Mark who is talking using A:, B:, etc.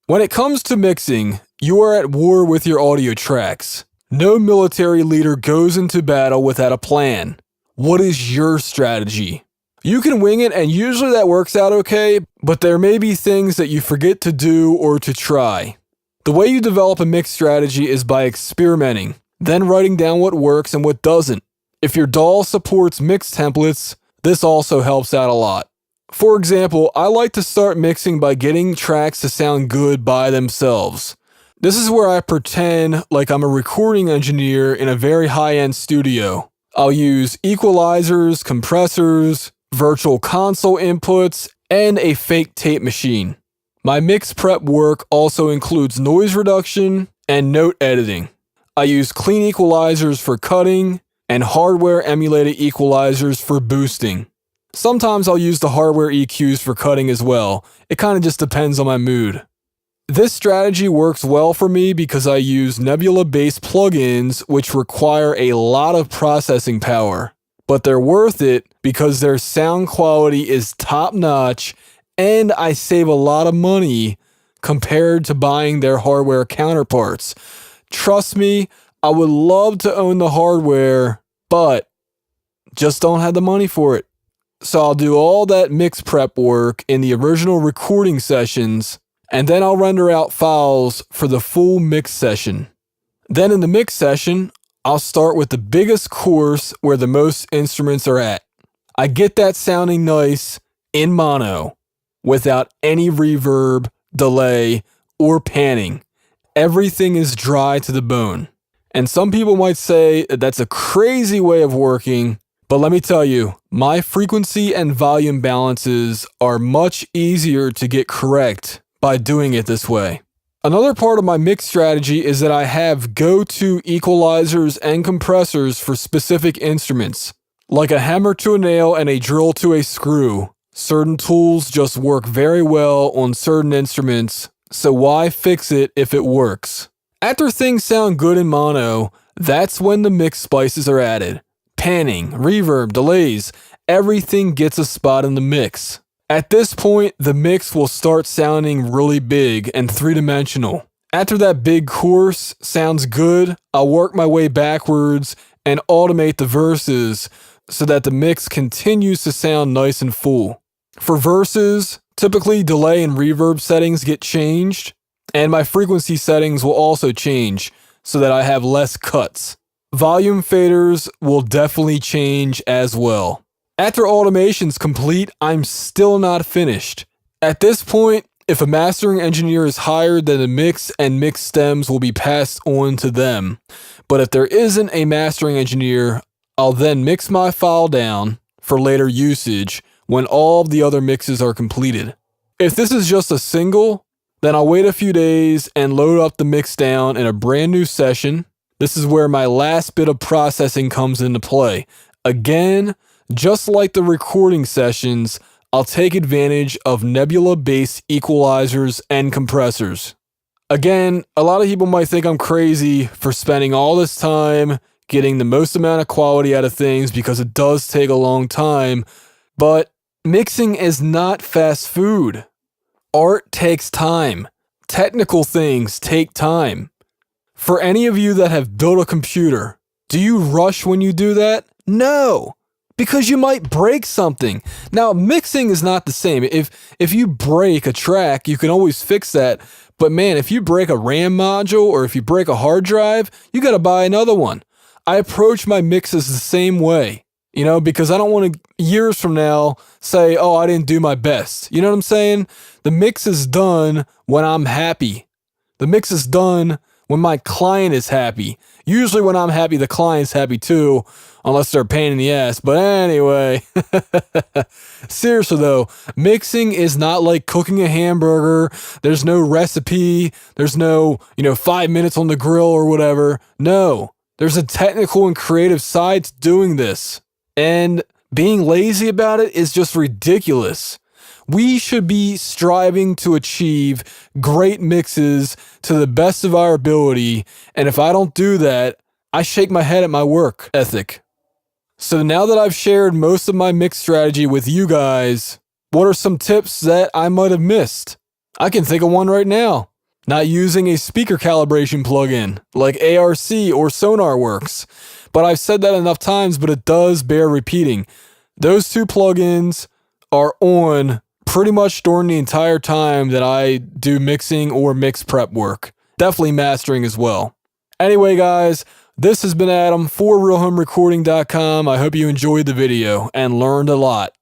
A: When it comes to mixing, you are at war with your audio tracks. No military leader goes into battle without a plan. What is your strategy? You can wing it, and usually that works out okay, but there may be things that you forget to do or to try. The way you develop a mix strategy is by experimenting, then writing down what works and what doesn't. If your DAW supports mix templates, this also helps out a lot. For example, I like to start mixing by getting tracks to sound good by themselves. This is where I pretend like I'm a recording engineer in a very high-end studio. I'll use equalizers, compressors, virtual console inputs, and a fake tape machine. My mix prep work also includes noise reduction and note editing. I use clean equalizers for cutting and hardware emulated equalizers for boosting. Sometimes I'll use the hardware EQs for cutting as well. It kind of just depends on my mood. This strategy works well for me because I use Nebula-based plugins which require a lot of processing power. But they're worth it because their sound quality is top-notch and I save a lot of money compared to buying their hardware counterparts. Trust me, I would love to own the hardware, but just don't have the money for it. So I'll do all that mix prep work in the original recording sessions, and then I'll render out files for the full mix session. Then in the mix session, I'll start with the biggest course where the most instruments are at. I get that sounding nice in mono, without any reverb, delay, or panning. Everything is dry to the bone. And some people might say that's a crazy way of working, but let me tell you, my frequency and volume balances are much easier to get correct by doing it this way. Another part of my mix strategy is that I have go-to equalizers and compressors for specific instruments, like a hammer to a nail and a drill to a screw. Certain tools just work very well on certain instruments, so why fix it if it works? After things sound good in mono, that's when the mix spices are added. Panning, reverb, delays, everything gets a spot in the mix. At this point, the mix will start sounding really big and three-dimensional. After that big course sounds good, I'll work my way backwards and automate the verses so that the mix continues to sound nice and full. For verses, typically delay and reverb settings get changed, and my frequency settings will also change so that I have less cuts. Volume faders will definitely change as well. After automation's complete, I'm still not finished. At this point, if a mastering engineer is hired, then the mix and mix stems will be passed on to them. But if there isn't a mastering engineer, I'll then mix my file down for later usage when all of the other mixes are completed. If this is just a single, then I'll wait a few days and load up the mix down in a brand new session. This is where my last bit of processing comes into play. Again, just like the recording sessions, I'll take advantage of Nebula-based equalizers and compressors. Again, a lot of people might think I'm crazy for spending all this time getting the most amount of quality out of things because it does take a long time, but mixing is not fast food. Art takes time. Technical things take time. For any of you that have built a computer, do you rush when you do that? No, because you might break something. Now, mixing is not the same. If you break a track, you can always fix that. But man, if you break a RAM module or if you break a hard drive, you got to buy another one. I approach my mixes the same way, because I don't want to, years from now, say, oh, I didn't do my best. You know what I'm saying? The mix is done when I'm happy. The mix is done when my client is happy. Usually when I'm happy, the client's happy too, unless they're a pain in the ass. But anyway, seriously though, mixing is not like cooking a hamburger. There's no recipe. There's no, 5 minutes on the grill or whatever. No, there's a technical and creative side to doing this. And being lazy about it is just ridiculous. We should be striving to achieve great mixes to the best of our ability, and if I don't do that, I shake my head at my work ethic. So now that I've shared most of my mix strategy with you guys, what are some tips that I might have missed? I can think of one right now. not using a speaker calibration plugin like ARC or SonarWorks. But I've said that enough times, but it does bear repeating. Those two plugins are on pretty much during the entire time that I do mixing or mix prep work. Definitely mastering as well. Anyway, guys, this has been Adam for RealHomeRecording.com. I hope you enjoyed the video and learned a lot.